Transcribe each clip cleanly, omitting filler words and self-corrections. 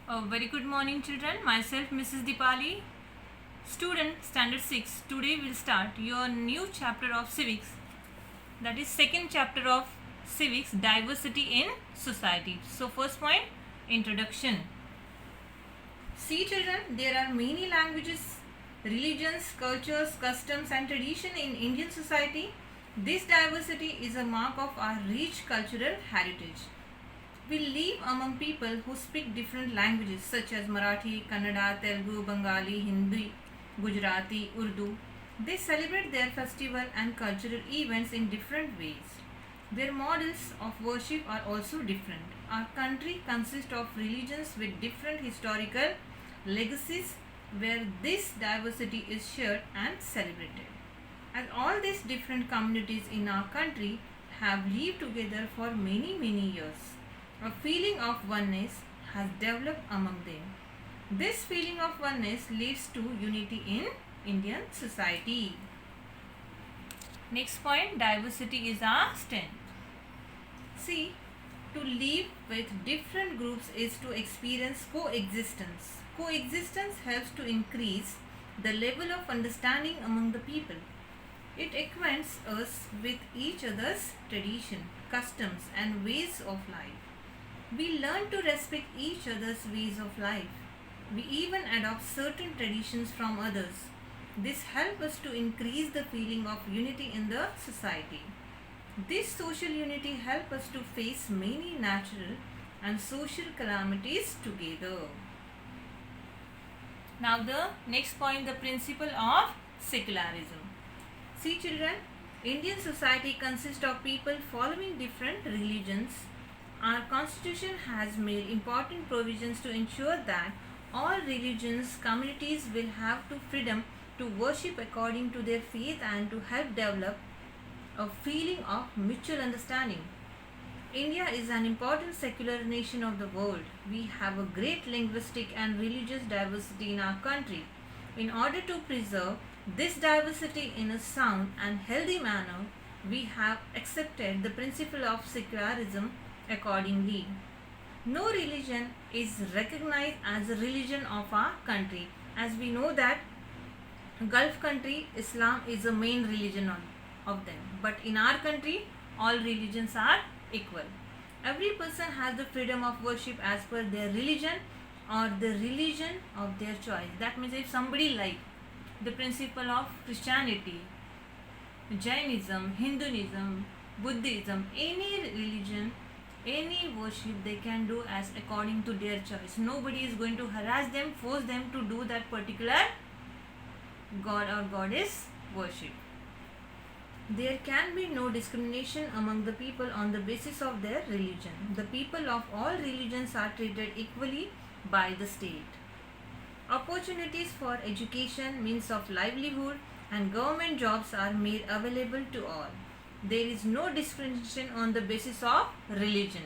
A very good morning, children. Myself, Mrs. Dipali, student standard 6. Today we'll start your new chapter of civics. That is second chapter of civics, diversity in society. So first point, introduction. See, children, there are many languages, religions, cultures, customs and tradition in Indian society. This diversity is a mark of our rich cultural heritage. We live among people who speak different languages such as Marathi, Kannada, Telugu, Bengali, Hindi, Gujarati, Urdu. They celebrate their festival and cultural events in different ways. Their models of worship are also different. Our country consists of religions with different historical legacies where this diversity is shared and celebrated. As all these different communities in our country have lived together for many years, a feeling of oneness has developed among them. This feeling of oneness leads to unity in Indian society. Next point, diversity is our strength. See, to live with different groups is to experience coexistence. Coexistence helps to increase the level of understanding among the people. It acquaints us with each other's tradition, customs and ways of life. We learn to respect each other's ways of life. We even adopt certain traditions from others. This helps us to increase the feeling of unity in the society. This social unity helps us to face many natural and social calamities together. Now the next point, the principle of secularism. See, children, Indian society consists of people following different religions. Our constitution has made important provisions to ensure that all religions communities will have to freedom to worship according to their faith and to help develop a feeling of mutual understanding. India is an important secular nation of the world. We have a great linguistic and religious diversity in our country. In order to preserve this diversity in a sound and healthy manner, we have accepted the principle of secularism accordingly. No religion is recognized as a religion of our country. As we know that Gulf country, Islam is the main religion of them. But in our country, all religions are equal. Every person has the freedom of worship as per their religion or the religion of their choice. That means if somebody like the principle of Christianity, Jainism, Hinduism, Buddhism, any religion, any worship they can do as according to their choice. Nobody is going to harass them, force them to do that particular god or goddess worship. There can be no discrimination among the people on the basis of their religion. The people of all religions are treated equally by the state. Opportunities for education, means of livelihood and government jobs are made available to all. There is no discrimination on the basis of religion.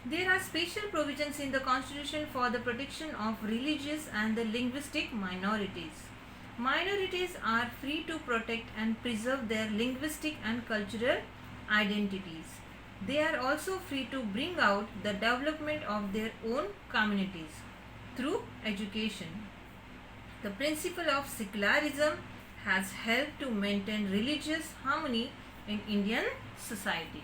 There are special provisions in the Constitution for the protection of religious and the linguistic minorities. Minorities are free to protect and preserve their linguistic and cultural identities. They are also free to bring out the development of their own communities through education. The principle of secularism has helped to maintain religious harmony in Indian society.